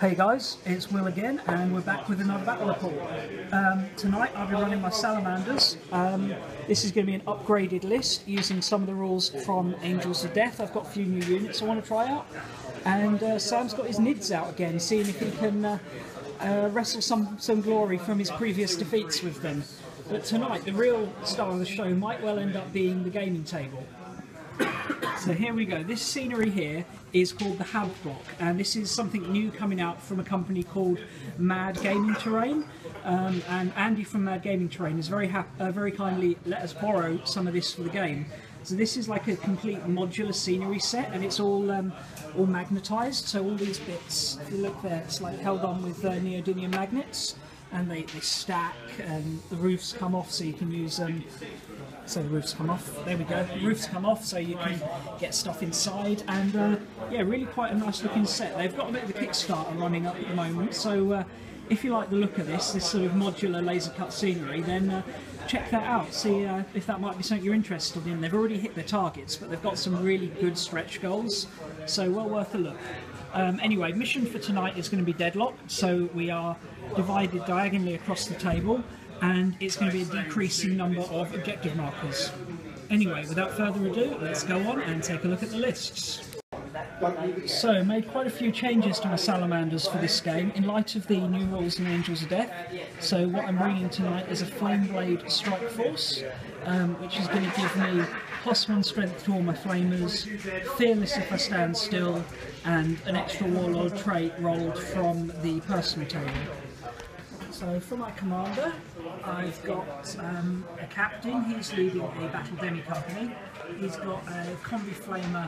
Hey guys, it's Will again, and we're back with another battle report. Tonight I'll be running my Salamanders. This is going to be an upgraded list using some of the rules from Angels of Death. I've got a few new units I want to try out, and Sam's got his Nids out again, seeing if he can wrestle some glory from his previous defeats with them. But tonight the real star of the show might well end up being the gaming table. So here we go. This scenery here is called the Hab Block, and this is something new coming out from a company called Mad Gaming Terrain. And Andy from Mad Gaming Terrain has very kindly let us borrow some of this for the game. So this is like a complete modular scenery set, and it's all magnetised. So all these bits, if you look there, it's like held on with neodymium magnets, and they stack, and the roofs come off, so you can use so the roofs come off, there we go, the roofs come off so you can get stuff inside, and yeah, really quite a nice looking set. They've got a bit of a Kickstarter running up at the moment, so if you like the look of this sort of modular laser cut scenery, then check that out, see if that might be something you're interested in. They've already hit their targets, but they've got some really good stretch goals, so well worth a look. Anyway, mission for tonight is going to be deadlock, so we are divided diagonally across the table, and it's going to be a decreasing number of objective markers. Anyway, without further ado, let's go on and take a look at the lists. So, made quite a few changes to my Salamanders for this game in light of the new rules in Angels of Death. So what I'm bringing tonight is a Flame Blade Strike Force, which is going to give me +1 strength to all my flamers, fearless if I stand still, and an extra warlord trait rolled from the personal table. So for my commander, I've got a captain. He's leading a battle demi company. He's got a combi flamer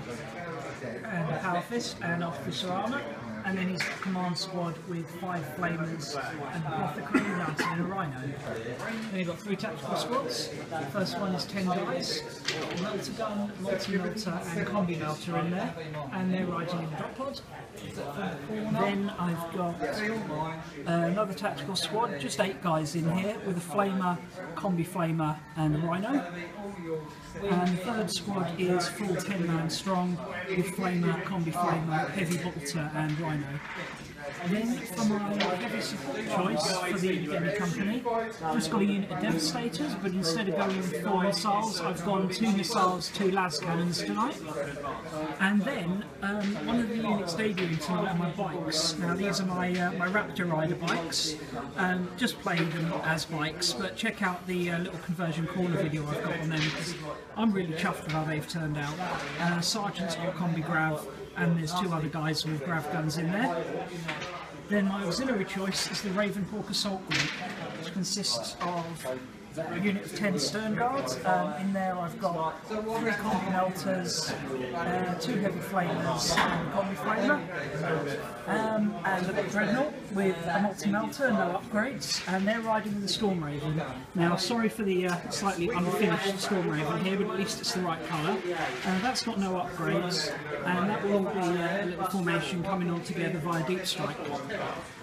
and a power fist and officer armour, and then he's got a command squad with 5 flamers and a apothecary mounted in a rhino. Then you've got 3 tactical squads. The first one is 10 guys, melter gun, multi-melter and combi melter in there, and they're riding in the drop pod. Then I've got another tactical squad, just 8 guys in here, with a flamer, combi flamer and a rhino. And the third squad is full 10-man strong, with flamer, combi flamer, heavy bolter and rhino. Then for my heavy support choice for the demi company, I've just got a unit of Devastators, but instead of going with 4 missiles, I've gone 2 missiles, 2 las cannons tonight. And then one of the units debuting tonight are my bikes. Now these are my Raptor Rider bikes. Just playing them as bikes, but check out the little conversion corner video I've got on them, because I'm really chuffed with how they've turned out. Sergeant's got combi grav, and there's 2 other guys with grav guns in there. Then my auxiliary choice is the Ravenhawk Assault Group, which consists of a unit of 10 stern guards. In there I've got 3 combi melters, 2 heavy flamers and a combi flamer, and a bit dreadnought with a multi-melter, no upgrades, and they're riding the Storm Raven. Now, sorry for the slightly unfinished Storm Raven here, but at least it's the right colour. That's got no upgrades, and that will be a little formation coming all together via Deep Strike.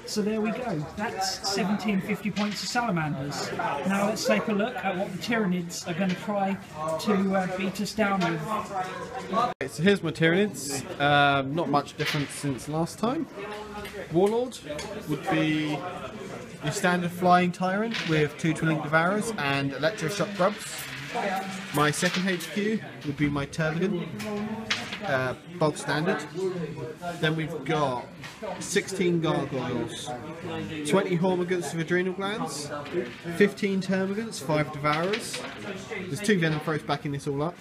So there we go, that's 1750 points of Salamanders. Now let's take a look at what the Tyranids are going to try to beat us down with. Okay, so here's my Tyranids, not much difference since last time. Warlord would be your standard flying tyrant with 2 Twin-Link Devourers and electroshock grubs. My second HQ would be my Termagant, bulk standard. Then we've got 16 gargoyles, 20 Hormigants with adrenal glands, 15 Termagants, 5 Devourers. There's 2 Venom Throats backing this all up.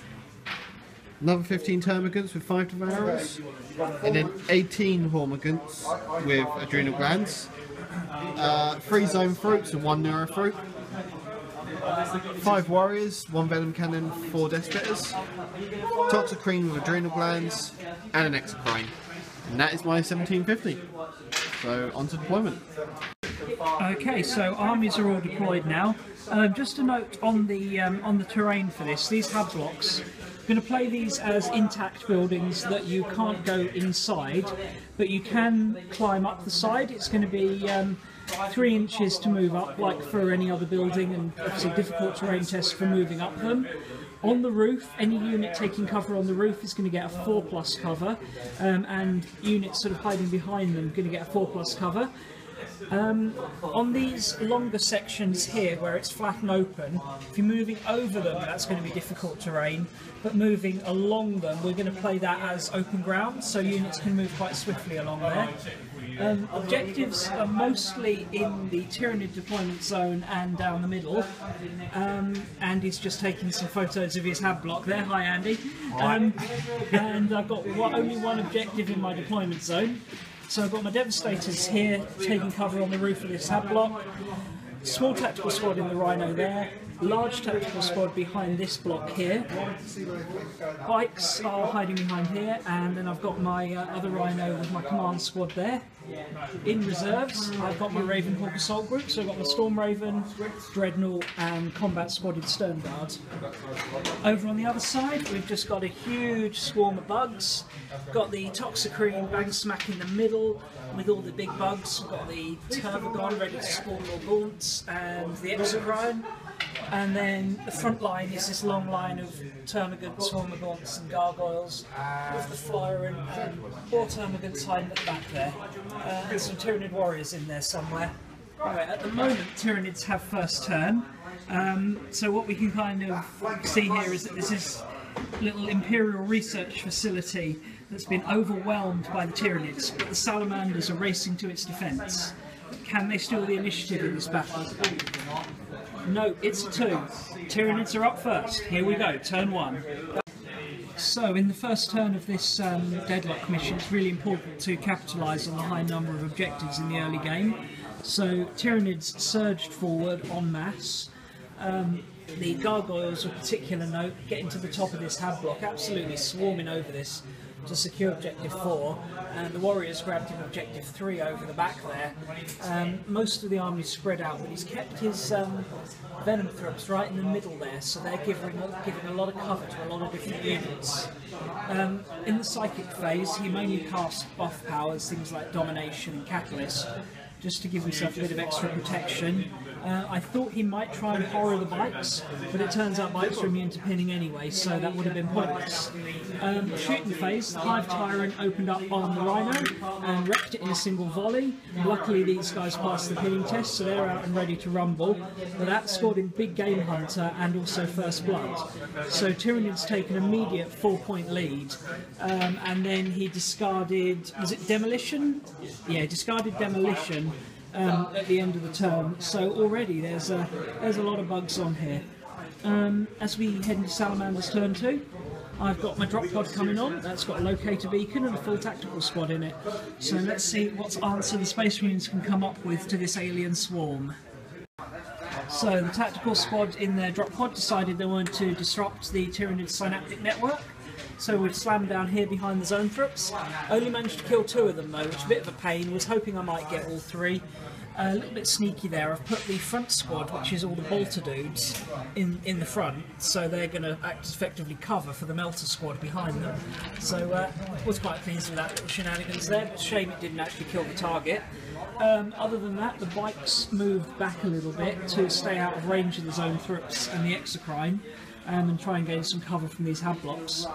Another 15 Termagants with 5 Devourers, and then 18 Hormigants with adrenal glands, 3 Zone Throats and 1 Neuro Throat. 5 warriors, 1 venom cannon, 4 death spitters, Toxicrene with adrenal glands, and an exocrine. And that is my 1750. So on to deployment. Okay, so armies are all deployed now. Just a note on the terrain for this, these hab blocks. I'm going to play these as intact buildings that you can't go inside, but you can climb up the side. It's going to be 3 inches to move up, like for any other building, and obviously difficult terrain test for moving up them. On the roof, any unit taking cover on the roof is going to get a 4+ cover, and units sort of hiding behind them are going to get a 4+ cover. On these longer sections here where it's flat and open, if you're moving over them that's going to be difficult terrain, but moving along them we're going to play that as open ground, so units can move quite swiftly along there. Objectives are mostly in the Tyranid deployment zone and down the middle. Andy's just taking some photos of his Hab Block there. Hi Andy. And I've got only one objective in my deployment zone. So I've got my Devastators here taking cover on the roof of this Hab Block. Small tactical squad in the Rhino there. Large tactical squad behind this block here. Bikes are hiding behind here, and then I've got my other Rhino with my command squad there. In reserves, I've got my Ravenhawk assault group, so I've got my Storm Raven, Dreadnought and Combat Squadded Stern Guard. Over on the other side, we've just got a huge swarm of bugs. Got the Toxicrene bang smack in the middle with all the big bugs. We've got the Tervagon ready to spawn more gaunts and the Exocrine. And then the front line is this long line of termagants, swarmagants and gargoyles with the flyer and more termagants hiding at the back there. And some Tyranid warriors in there somewhere. Right, at the moment Tyranids have first turn. So what we can kind of see here is that this is a little Imperial research facility that's been overwhelmed by the Tyranids, but the Salamanders are racing to its defence. Can they steal the initiative in this battle? No, it's a 2. Tyranids are up first. Here we go, turn 1. So in the first turn of this deadlock mission, it's really important to capitalise on the high number of objectives in the early game. So Tyranids surged forward en masse. The gargoyles of particular note getting to the top of this Hab Block, absolutely swarming over this to secure objective 4, and the warriors grabbed him objective 3 over the back there. Most of the army spread out, but he's kept his venom thrups right in the middle there, so they're giving a lot of cover to a lot of different units. In the psychic phase, he mainly cast buff powers, things like domination and catalyst, just to give himself a bit of extra protection. I thought he might try and horror the bikes, but it turns out bikes are immune to pinning anyway, so that would have been pointless. Shooting phase, the Hive Tyrant opened up on the Rhino and wrecked it in a single volley. Luckily these guys passed the pinning test, so they're out and ready to rumble, but that scored in Big Game Hunter and also First Blood. So Tyranids take an immediate 4-point lead, and then he discarded, was it Demolition? Yeah, discarded Demolition at the end of the turn, so already there's a lot of bugs on here. As we head into Salamander's turn 2, I've got my drop pod coming on. That's got a locator beacon and a full tactical squad in it. So let's see what answer the Space Marines can come up with to this alien swarm. So the tactical squad in their drop pod decided they wanted to disrupt the Tyranid synaptic network. So we've slammed down here behind the zone thrups. Only managed to kill 2 of them though, which is a bit of a pain. Was hoping I might get all 3. A little bit sneaky there. I've put the front squad, which is all the bolter dudes, in the front, so they're going to act as effectively cover for the melter squad behind them. So was quite pleased with that little shenanigans there, but shame it didn't actually kill the target. Other than that, the bikes moved back a little bit to stay out of range of the zone thrups and the exocrine, and try and gain some cover from these Hab blocks.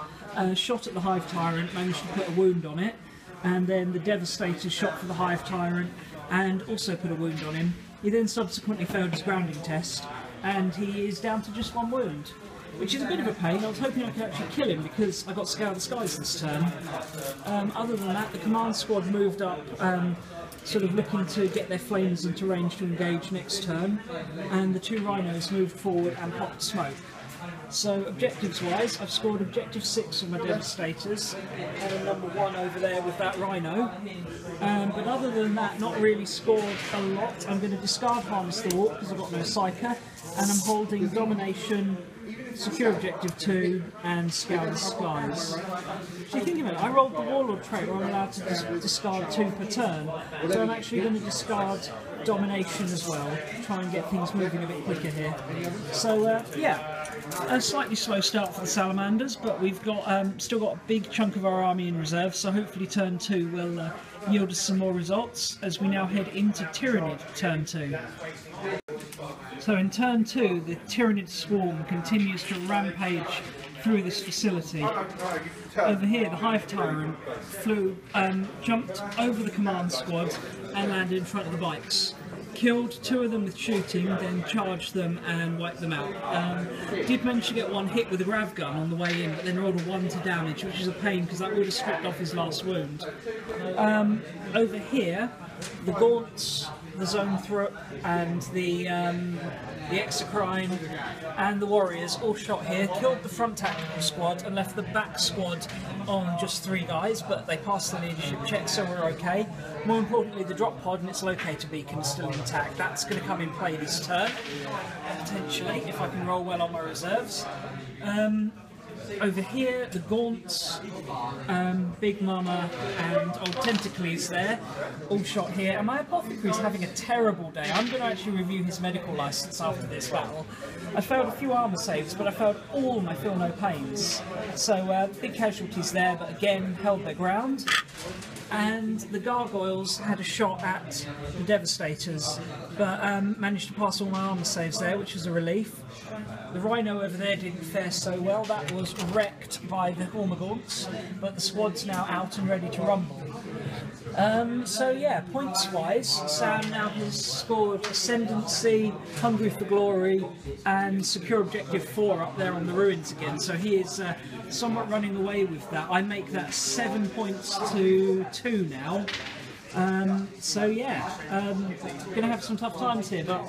Shot at the Hive Tyrant, managed to put a wound on it, and then the Devastators shot for the Hive Tyrant and also put a wound on him. He then subsequently failed his grounding test, and he is down to just 1 wound, which is a bit of a pain. I was hoping I could actually kill him because I got Scour the Skies this turn. Other than that, the command squad moved up, sort of looking to get their flames into range to engage next turn, and the 2 rhinos moved forward and popped smoke. So objectives wise, I've scored objective 6 on my Devastators and a number 1 over there with that Rhino. But other than that, not really scored a lot. I'm going to discard Harness the Warp because I've got no Psyker, and I'm holding Domination, Secure Objective 2 and Scour the Skies. So you think of it, I rolled the Warlord trait where I'm allowed to discard 2 per turn, so I'm actually going to discard Domination as well, try and get things moving a bit quicker here. So yeah, a slightly slow start for the Salamanders, but we've got still got a big chunk of our army in reserve, so hopefully turn 2 will yield us some more results as we now head into Tyranid turn 2. So in turn 2, the Tyranid swarm continues to rampage through this facility. Over here, the Hive Tyrant jumped over the command squad and landed in front of the bikes. Killed 2 of them with shooting, then charged them and wiped them out. Did manage to get 1 hit with a grav gun on the way in, but then rolled a 1 to damage, which is a pain because that would have stripped off his last wound. Over here, the Gaunts, the Zone Thrupp, and the Exocrine and the Warriors all shot here, killed the front tactical squad and left the back squad on just 3 guys, but they passed the leadership check, so we're okay. More importantly, the drop pod and its locator beacon is still intact. That's going to come in play this turn, potentially, if I can roll well on my reserves. Over here, the Gaunts, Big Mama and Old Tentacles there, all shot here. And my Apothecary's having a terrible day. I'm going to actually review his medical license after this battle. I failed a few armour saves, but I failed all my Feel No Pains. So big casualties there, but again, held their ground. And the Gargoyles had a shot at the Devastators, but managed to pass all my armour saves there, which was a relief. The Rhino over there didn't fare so well. That was wrecked by the Hormagaunts, but the squad's now out and ready to rumble. So yeah, points-wise, Sam now has scored Ascendancy, Hungry for Glory, and Secure Objective 4 up there on the ruins again. So he is somewhat running away with that. I make that 7 points to 2 now. So yeah, gonna have some tough times here, but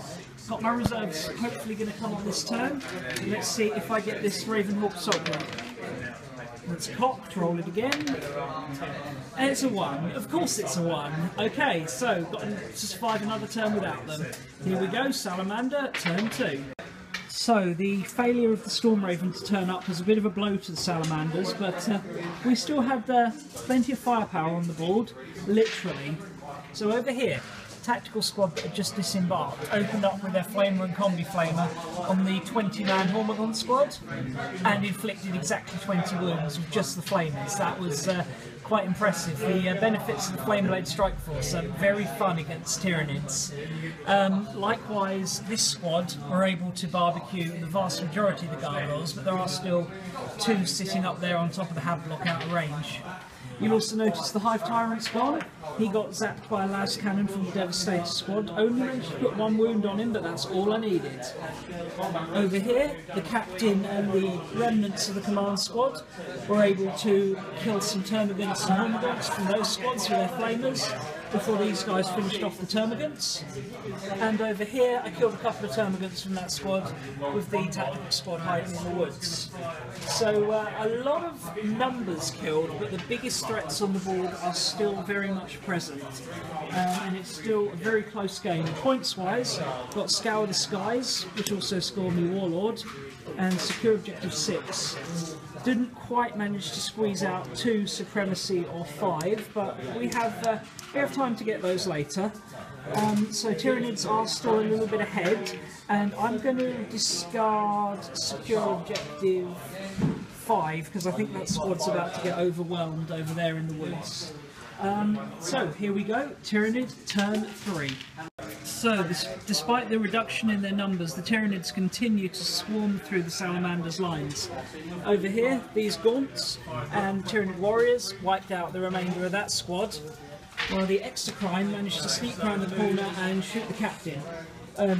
got my reserves hopefully going to come on this turn. Let's see if I get this Ravenhawk assault run. Let's cocked, roll it again. And it's a 1. Of course it's a 1. Okay, so got to survive another turn without them. Here we go, Salamander, turn 2. So the failure of the Storm Raven to turn up was a bit of a blow to the Salamanders, but we still had plenty of firepower on the board, literally. So over here, tactical squad that had just disembarked opened up with their Flamer and Combi Flamer on the 20-man Hormagaunt squad and inflicted exactly 20 wounds with just the Flamers. That was quite impressive. The benefits of the Flame Blade Strike Force are very fun against Tyranids. Likewise, this squad are able to barbecue the vast majority of the Gargoyles, but there are still 2 sitting up there on top of the Hab Block out of range. You'll also notice the Hive Tyrant's gone. He got zapped by a las cannon from the Devastator squad. Only managed to put 1 wound on him, but that's all I needed. Over here, the captain and the remnants of the command squad were able to kill some Termagants and Hormagaunts from those squads with their flamers before these guys finished off the Termagants. And over here, I killed a couple of Termagants from that squad with the tactical squad hiding in the woods. So a lot of numbers killed, but the biggest threats on the board are still very much present. And it's still a very close game. Points-wise, got Scour the Skies, which also scored me Warlord, and Secure Objective 6. Didn't quite manage to squeeze out 2 Supremacy or 5, but we have time to get those later. So Tyranids are still a little bit ahead, and I'm going to discard Secure Objective 5 because I think that squad's about to get overwhelmed over there in the woods. So here we go, Tyranid, turn 3. So, despite the reduction in their numbers, the Tyranids continue to swarm through the Salamanders' lines. Over here, these Gaunts and Tyranid Warriors wiped out the remainder of that squad, while the Exocrine managed to sneak around the corner and shoot the captain.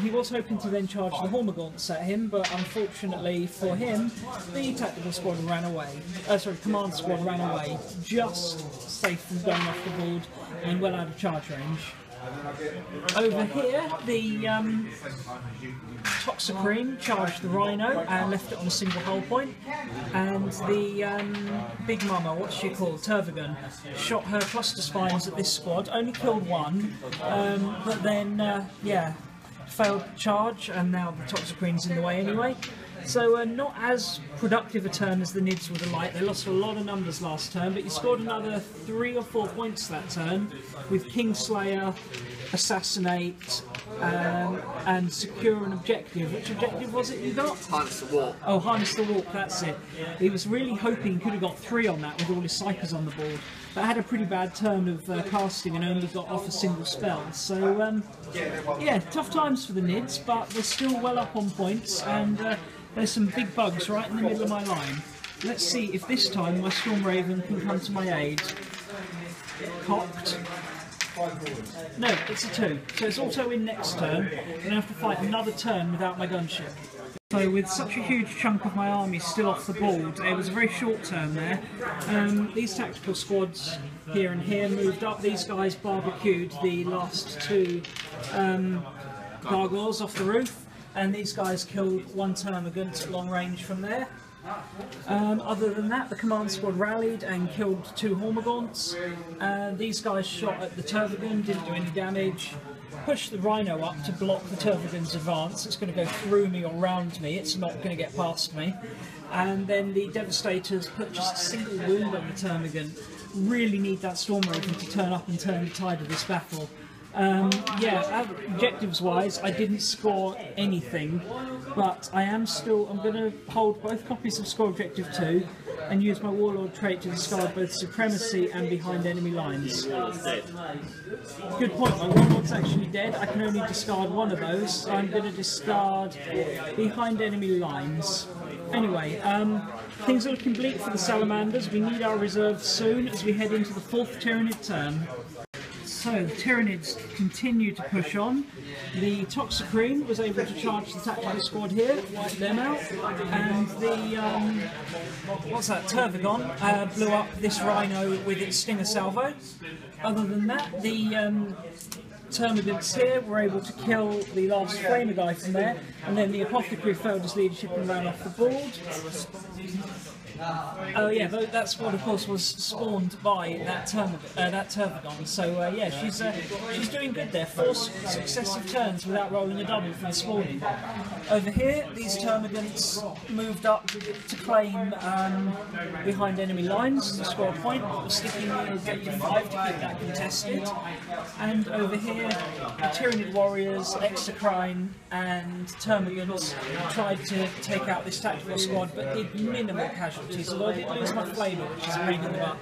He was hoping to then charge the Hormagaunts at him, but unfortunately for him, the tactical squad ran away. Command squad ran away, just safe from going off the board and well out of charge range. Over here, the Toxicrene charged the Rhino and left it on a single hull point, and the Big Mama, what's she called, Tervagun, shot her cluster spines at this squad, only killed 1, but then, failed to charge, and now the Toxicrene's in the way anyway. So not as productive a turn as the Nids would have liked. They lost a lot of numbers last turn, but you scored another 3 or 4 points that turn with Kingslayer, Assassinate, and Secure an Objective. Which objective was it you got? Harness the Walk. Oh, Harness the Walk, that's it. He was really hoping he could have got 3 on that with all his Psychers on the board. But had a pretty bad turn of casting and only got off a single spell. So, yeah, tough times for the Nids, but they're still well up on points, and there's some big bugs right in the middle of my line. Let's see if this time my Storm Raven can come to my aid. Cocked. No, it's a 2, so it's auto in next turn, and I have to fight another turn without my gunship. So with such a huge chunk of my army still off the board, it was a very short turn there. These tactical squads here and here moved up. These guys barbecued the last 2 gargoyles off the roof, and these guys killed 1 termagant at long range from there. Other than that, the command squad rallied and killed 2 Hormagaunts. These guys shot at the Tervagon, didn't do any damage. Pushed the Rhino up to block the Tervagon's advance. It's going to go through me or round me, it's not going to get past me. And then the Devastators put just a single wound on the Tervagon. Really need that Storm Raven to turn up and turn the tide of this battle. Yeah, objectives wise, I didn't score anything, but I'm going to hold both copies of Score Objective 2 and use my Warlord trait to discard both Supremacy and Behind Enemy Lines. Good point, my Warlord's actually dead. I can only discard one of those, so I'm going to discard Behind Enemy Lines. Anyway, things are looking bleak for the Salamanders. We need our reserves soon as we head into the 4th Tyranid turn. So the Tyranids continue to push on. The Toxicrene was able to charge the tactical squad here, wipe them out, and the what's that? Tervagon blew up this Rhino with its Stinger Salvo. Other than that, the Termagants here were able to kill the last Flamer guy from there, and then the Apothecary failed his leadership and ran off the board. Oh yeah, that squad of course was spawned by that Tervagon, so yeah, she's doing good there. 4 successive turns without rolling a double for the spawning. Over here, these Termagants moved up to claim behind enemy lines, to score a point, sticking in objective 5 to keep that contested. And over here, the Tyranid Warriors, Exocrine and Termagants tried to take out this tactical squad, but did minimal casualties, although I did lose my Flamer, which is a pain in the butt.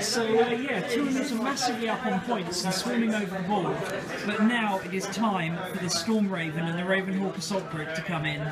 So yeah, Tyranids are massively up on points and swarming over the board, but now it is time for the Storm Raven and the Ravenhawk Assault Group to come in.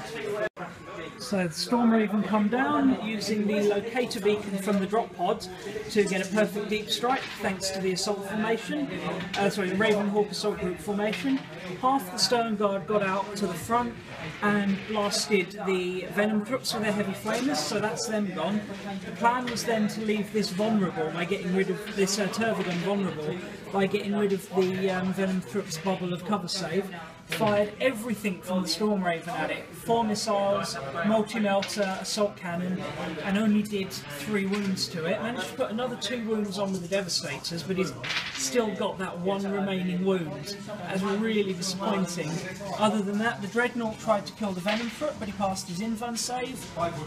So the Storm Raven come down using the locator beacon from the drop pod to get a perfect deep strike thanks to the assault formation, the Ravenhawk Assault Group formation. Half the Stone Guard got out to the front and blasted the Venom Troops with their heavy flamers, so that's them gone. The plan was then to leave this vulnerable by getting rid of this Tervagon vulnerable by getting rid of the Venom Troops bubble of cover save. Fired everything from the Storm Raven at it. 4 missiles, multi-melter, assault cannon, and only did 3 wounds to it. Managed to put another 2 wounds on with the Devastators, but he's still got that 1 remaining wound. That's really disappointing. Other than that, the Dreadnought tried to kill the Venom Foot, but he passed his invuln save.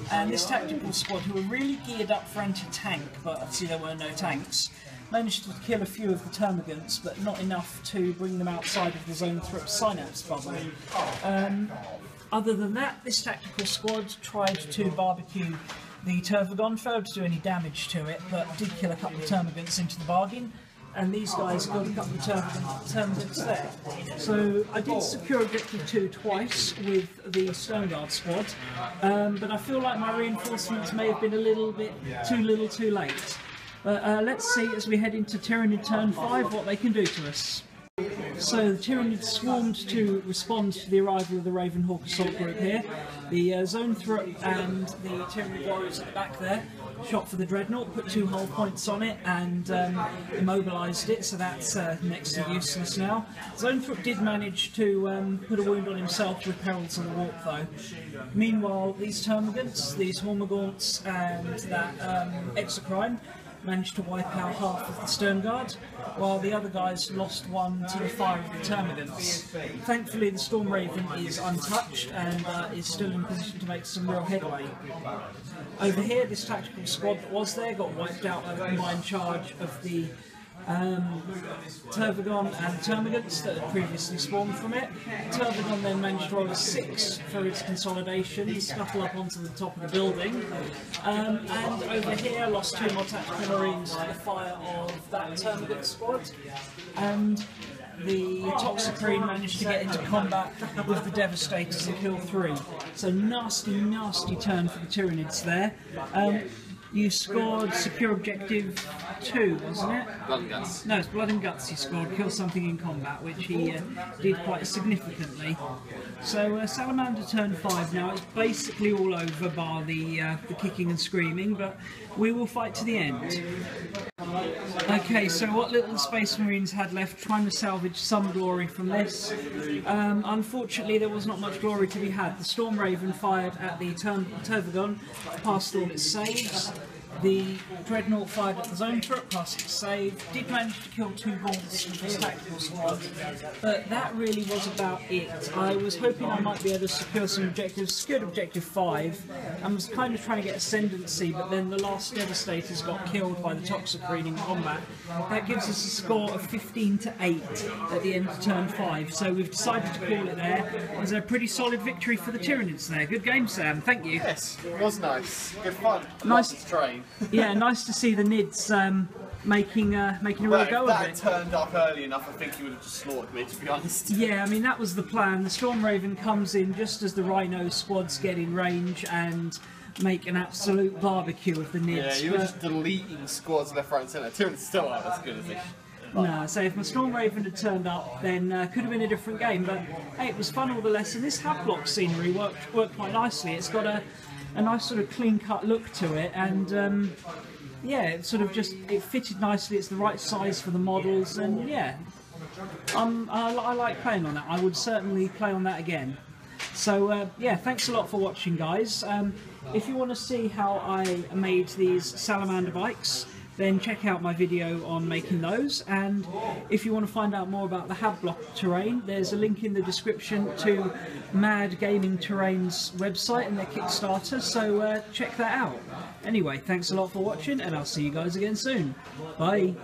And this tactical squad, who were really geared up for anti-tank, but obviously there were no tanks, managed to kill a few of the Termagants, but not enough to bring them outside of the Zone Threat Synapse bubble. Other than that, this tactical squad tried to barbecue the Tervagon, failed to do any damage to it, but did kill a couple of Termagants into the bargain, and these guys killed a couple of Termagants there. So I did secure Objective 2 twice with the Stone Guard squad, but I feel like my reinforcements may have been a little bit too little too late. But let's see as we head into Tyranid turn 5 what they can do to us. So the Tyranids swarmed to respond to the arrival of the Ravenhawk Assault Group here. The Zone Threat and the Tyranid Warriors at the back there shot for the Dreadnought, put 2 hull points on it and immobilised it, so that's next to useless now. Zone Threat did manage to put a wound on himself with Perils of the Warp though. Meanwhile, these Termagants, these Hormagaunts and that Exocrine managed to wipe out half of the stern guard, while the other guys lost one to the fire of the Termagants. Thankfully the Storm Raven is untouched and is still in position to make some real headway. Over here, this tactical squad that was there got wiped out by the combined charge of the Tervagon and Termagants that had previously spawned from it. Tervagon then managed to roll a 6 for its consolidation, scuttle up onto the top of the building, and over here lost 2 more tactical marines to the fire of that Termagant squad, and the Toxicrene managed to get into combat with the Devastators and kill 3. So nasty, nasty turn for the Tyranids there. You scored secure objective 2, wasn't it? Blood and Guts. No, it's Blood and Guts he scored, kill something in combat, which he did quite significantly. So Salamander turn 5 now, it's basically all over bar the kicking and screaming, but we will fight to the end. Okay, so what little Space Marines had left, trying to salvage some glory from this. Unfortunately, there was not much glory to be had. The Storm Raven fired at the Tervagon, passed all its saves. The Dreadnought fired at the Zone Turret, passed its save. Did manage to kill 2 balls with its tactical squad, but that really was about it. I was hoping I might be able to secure some objectives. Secured objective 5, and was kind of trying to get ascendancy, but then the last Devastators got killed by the Toxicrene in combat. That gives us a score of 15 to 8 at the end of turn 5, so we've decided to call it there. It was a pretty solid victory for the Tyranids there. Good game, Sam, thank you. Yes, it was nice. Good fun. Nice to train. Yeah, nice to see the Nids making a real go of it. If that turned up early enough, I think he would have just slaughtered me, to be honest. Yeah, I mean, that was the plan. The Storm Raven comes in just as the Rhino squads get in range and make an absolute barbecue of the Nids. Yeah, you were just deleting squads left, right and centre. Tyranids still aren't as good as this. No, so if my Storm Raven had turned up, then could have been a different game. But hey, it was fun all the less, and this Hab Block scenery worked quite nicely. It's got a nice sort of clean-cut look to it, and yeah, it sort of it fitted nicely. It's the right size for the models, and yeah, I like playing on that. I would certainly play on that again. So yeah, thanks a lot for watching, guys. If you want to see how I made these Salamander bikes, then check out my video on making those, and if you want to find out more about the Hab Block terrain, there's a link in the description to Mad Gaming Terrain's website and their Kickstarter, so check that out. Anyway, thanks a lot for watching, and I'll see you guys again soon. Bye!